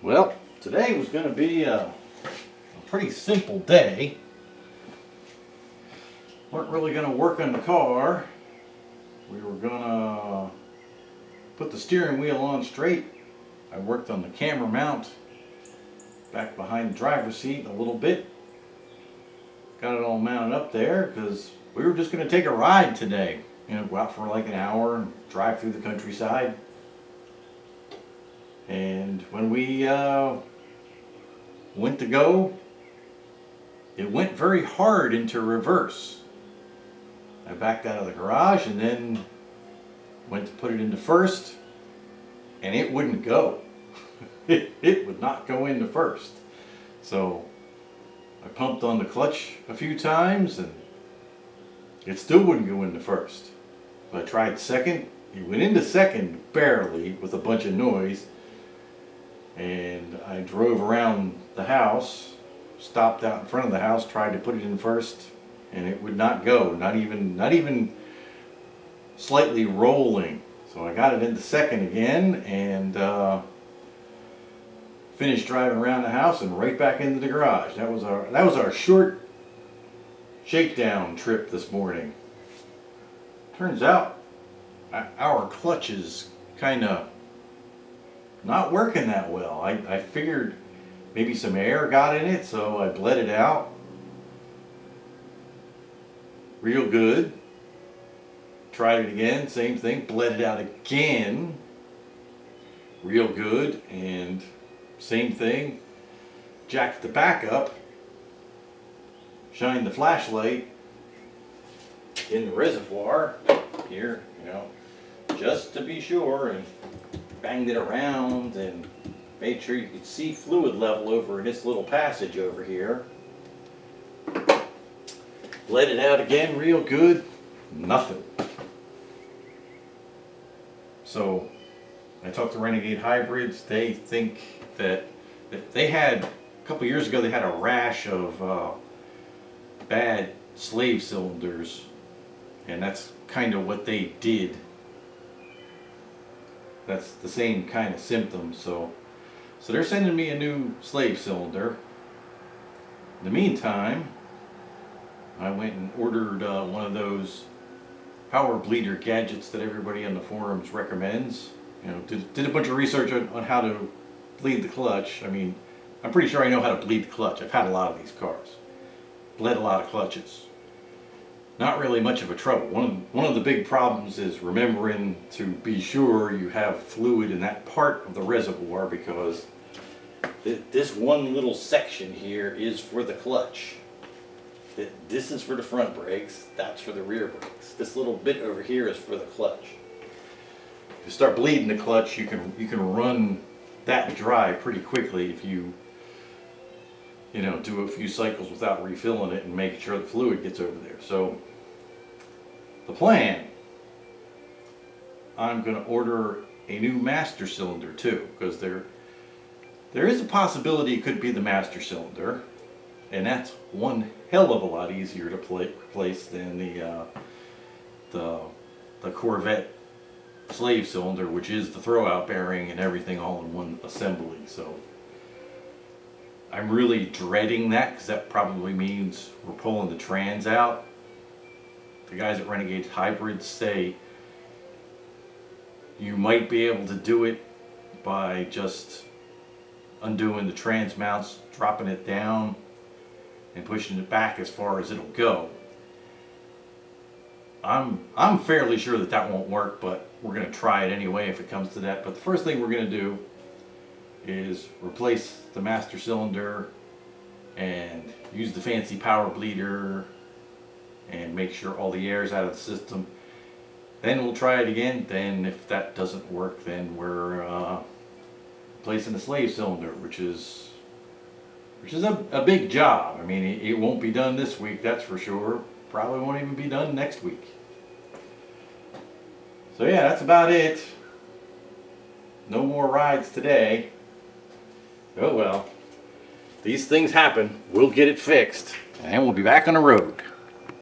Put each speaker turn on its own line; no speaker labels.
Well, today was going to be a pretty simple day. Weren't really going to work on the car. We were going to put the steering wheel on straight. I worked on the camera mount back behind the driver's seat a little bit. Got it all mounted up there because we were just going to take a ride today. You know, go out for like an hour and drive through the countryside. And when we went to go, it went very hard into reverse. I backed out of the garage and then went to put it into first, and it wouldn't go. It would not go into first. So I pumped on the clutch a few times and it still wouldn't go into first. So I tried second. It went into second barely with a bunch of noise. And I drove around the house, stopped out in front of the house, tried to put it in first, and it would not go, not even slightly rolling. So I got it into second again and finished driving around the house and right back into the garage. That was our short shakedown trip this morning. Turns out our clutch is kind of not working that well. I figured maybe some air got in it, so I bled it out real good. Tried it again, same thing, bled it out again real good, and same thing. Jacked the back up, shined the flashlight in the reservoir here, you know, just to be sure, and banged it around and made sure you could see fluid level over in this little passage over here. Let it out again real good. Nothing. So I talked to Renegade Hybrids. They think that they had, a couple years ago, they had a rash of bad slave cylinders, and that's kind of what they did. That's the same kind of symptoms, so they're sending me a new slave cylinder. In the meantime, I went and ordered one of those power bleeder gadgets that everybody on the forums recommends. You know, did a bunch of research on how to bleed the clutch. I mean, I'm pretty sure I know how to bleed the clutch. I've had a lot of these cars. Bled a lot of clutches. Not really much of a trouble. One of the big problems is remembering to be sure you have fluid in that part of the reservoir, because this one little section here is for the clutch. This is for the front brakes, that's for the rear brakes. This little bit over here is for the clutch. If you start bleeding the clutch, you can run that dry pretty quickly if you know, do a few cycles without refilling it and making sure the fluid gets over there. So the plan, I'm going to order a new master cylinder too, because there is a possibility it could be the master cylinder, and that's one hell of a lot easier to replace than the Corvette slave cylinder, which is the throwout bearing and everything all in one assembly. So I'm really dreading that, because that probably means we're pulling the trans out. The guys at Renegade Hybrids say you might be able to do it by just undoing the trans mounts, dropping it down, and pushing it back as far as it'll go. I'm fairly sure that won't work, but we're going to try it anyway if it comes to that. But the first thing we're going to do is replace the master cylinder and use the fancy power bleeder and make sure all the air is out of the system. Then we'll try it again. Then if that doesn't work, then we're replacing the slave cylinder, which is a big job. I mean, it won't be done this week, that's for sure. Probably won't even be done next week. So yeah, that's about it. No more rides today. Oh well. These things happen. We'll get it fixed, and we'll be back on the road.